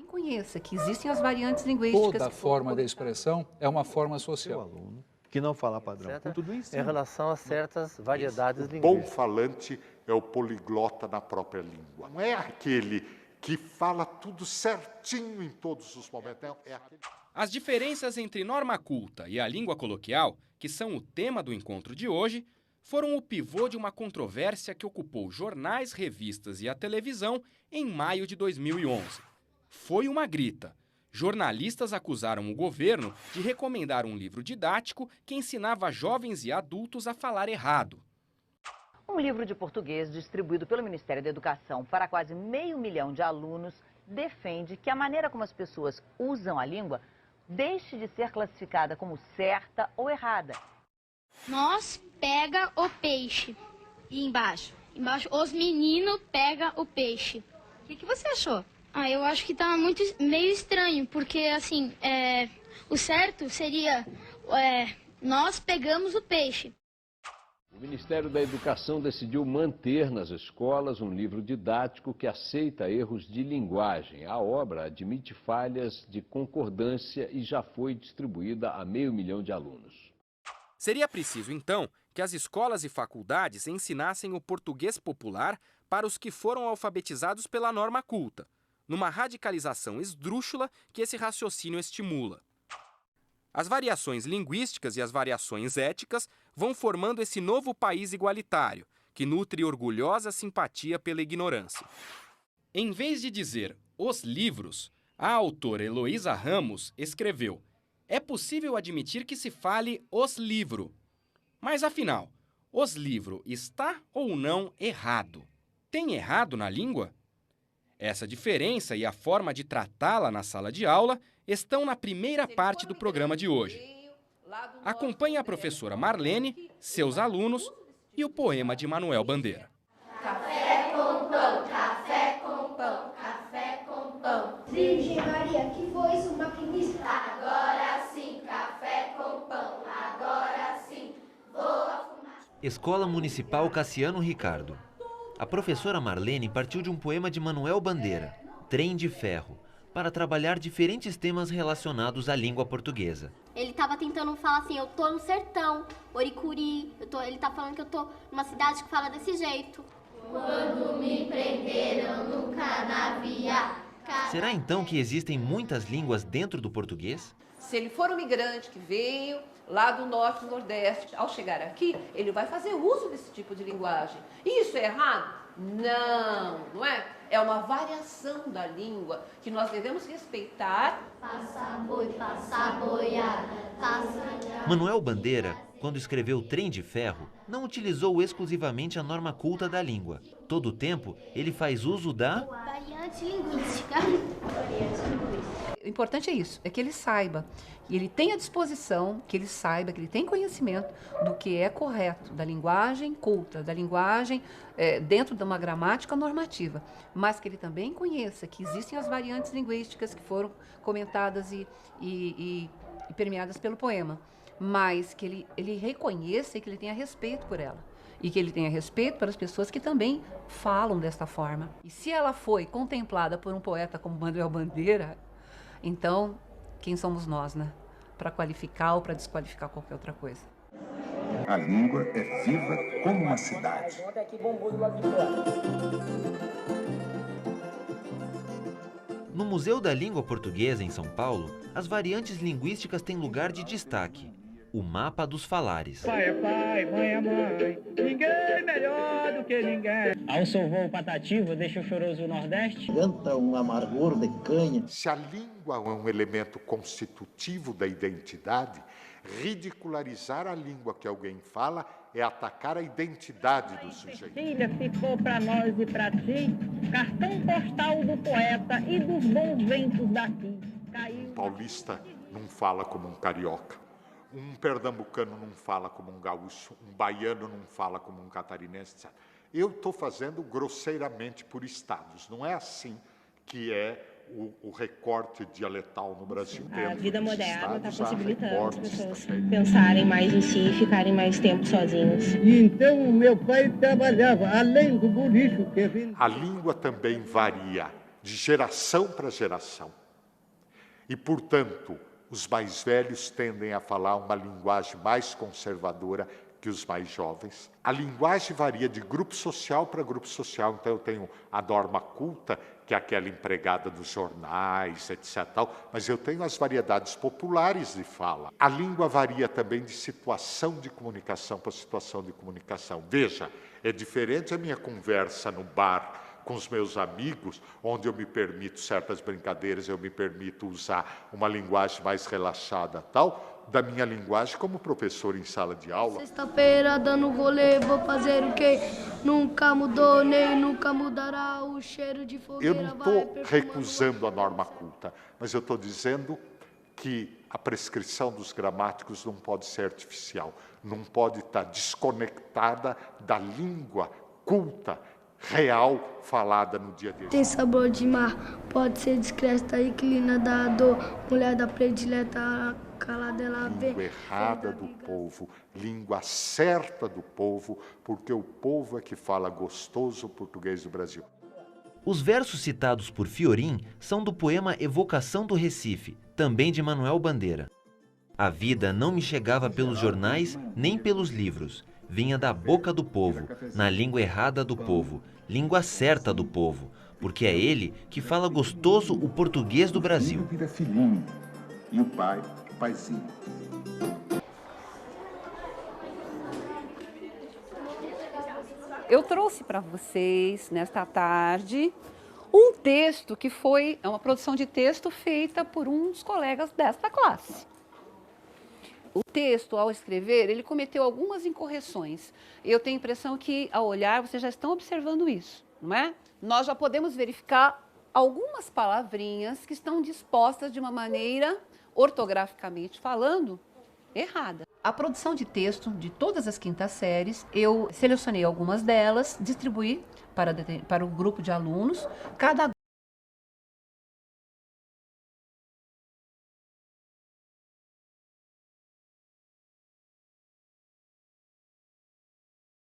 Conheça que existem as variantes linguísticas. Toda forma de expressão é uma forma social. O aluno que não fala padrão, culto do ensino. Em relação a certas variedades linguísticas. linguísticas. O bom falante é o poliglota na própria língua. Não é aquele que fala tudo certinho em todos os momentos. É aquele... As diferenças entre norma culta e a língua coloquial, que são o tema do encontro de hoje, foram o pivô de uma controvérsia que ocupou jornais, revistas e a televisão em maio de 2011. Foi uma grita. Jornalistas acusaram o governo de recomendar um livro didático que ensinava jovens e adultos a falar errado. Um livro de português distribuído pelo Ministério da Educação para quase 500 mil de alunos defende que a maneira como as pessoas usam a língua deixe de ser classificada como certa ou errada. Nós pega o peixe. E embaixo? Embaixo, os meninos pegam o peixe. O que você achou? Eu acho que tá meio estranho, porque assim, o certo seria nós pegamos o peixe. O Ministério da Educação decidiu manter nas escolas um livro didático que aceita erros de linguagem. A obra admite falhas de concordância e já foi distribuída a 500 mil de alunos. Seria preciso, então, que as escolas e faculdades ensinassem o português popular para os que foram alfabetizados pela norma culta, numa radicalização esdrúxula que esse raciocínio estimula. As variações linguísticas e as variações éticas vão formando esse novo país igualitário, que nutre orgulhosa simpatia pela ignorância. Em vez de dizer os livros, a autora Heloísa Ramos escreveu: é possível admitir que se fale os livro. Mas afinal, os livro está ou não errado? Tem errado na língua? Essa diferença e a forma de tratá-la na sala de aula estão na primeira parte do programa de hoje. Acompanhe a professora Marlene, seus alunos e o poema de Manuel Bandeira. Café com pão, café com pão, café com pão. Virgem Maria, que voz o maquinista. Agora sim, café com pão, agora sim, voa fumaça. Escola Municipal Cassiano Ricardo. A professora Marlene partiu de um poema de Manuel Bandeira, Trem de Ferro, para trabalhar diferentes temas relacionados à língua portuguesa. Ele estava tentando falar assim, eu tô no sertão, Oricuri, ele tá falando que eu tô numa cidade que fala desse jeito. Quando me prenderam no canavial. Será então que existem muitas línguas dentro do português? Se ele for um migrante que veio lá do norte e nordeste, ao chegar aqui, ele vai fazer uso desse tipo de linguagem. E isso é errado? Não, não é? É uma variação da língua que nós devemos respeitar. Passa boi, passa boiada, passa... Manuel Bandeira, quando escreveu Trem de Ferro, não utilizou exclusivamente a norma culta da língua. Todo o tempo, ele faz uso da... variante linguística. O importante é isso, é que ele saiba, e ele tenha disposição, que ele saiba, que ele tenha conhecimento do que é correto, da linguagem culta, da linguagem dentro de uma gramática normativa, mas que ele também conheça que existem as variantes linguísticas que foram comentadas e permeadas pelo poema, mas que ele reconheça e que ele tenha respeito por ela. E que ele tenha respeito para as pessoas que também falam desta forma. E se ela foi contemplada por um poeta como Manuel Bandeira, então, quem somos nós, né? Para qualificar ou para desqualificar qualquer outra coisa. A língua é viva como uma cidade. No Museu da Língua Portuguesa, em São Paulo, as variantes linguísticas têm lugar de destaque. O mapa dos falares. Pai é pai, mãe é mãe, ninguém melhor do que ninguém. Ao seu voo patativo, deixa o choroso Nordeste. Canta um amargor de canha. Se a língua é um elemento constitutivo da identidade, ridicularizar a língua que alguém fala é atacar a identidade do sujeito. Filha, ficou para nós e para ti, cartão postal do poeta e dos bons ventos daqui. Um paulista não fala como um carioca. Um pernambucano não fala como um gaúcho, um baiano não fala como um catarinense, etc. Eu estou fazendo grosseiramente por estados. Não é assim que é o recorte dialetal no Brasil. A vida moderna está possibilitando as pessoas também pensarem mais em si e ficarem mais tempo sozinhos. Então, meu pai trabalhava, além do bolicho que vem... A língua também varia de geração para geração. E, portanto, os mais velhos tendem a falar uma linguagem mais conservadora que os mais jovens. A linguagem varia de grupo social para grupo social. Então, eu tenho a norma culta, que é aquela empregada dos jornais, etc. Mas eu tenho as variedades populares de fala. A língua varia também de situação de comunicação para situação de comunicação. Veja, é diferente a minha conversa no bar com os meus amigos, onde eu me permito certas brincadeiras, eu me permito usar uma linguagem mais relaxada, da minha linguagem como professor em sala de aula. Sexta-feira dando rolê, vou fazer o quê? Nunca mudou, nem nunca mudará o cheiro de fogueira. Eu não estou recusando a norma culta, mas eu estou dizendo que a prescrição dos gramáticos não pode ser artificial, não pode estar desconectada da língua culta, real, falada no dia a dia. Tem sabor de mar, pode ser discreta, inclina da dor, mulher da predileta, cala dela vê. Língua errada do povo, língua certa do povo, porque o povo é que fala gostoso o português do Brasil. Os versos citados por Fiorin são do poema Evocação do Recife, também de Manuel Bandeira. A vida não me chegava pelos jornais nem pelos livros. Vinha da boca do povo, na língua errada do povo, língua certa do povo, porque é ele que fala gostoso o português do Brasil. O filho vira filhinho e o pai, paizinho. Eu trouxe para vocês, nesta tarde, um texto que é uma produção de texto feita por um dos colegas desta classe. O texto, ao escrever, ele cometeu algumas incorreções. Eu tenho a impressão que, ao olhar, vocês já estão observando isso, não é? Nós já podemos verificar algumas palavrinhas que estão dispostas de uma maneira, ortograficamente falando, errada. A produção de texto de todas as quintas séries, eu selecionei algumas delas, distribuí para o grupo de alunos. Cada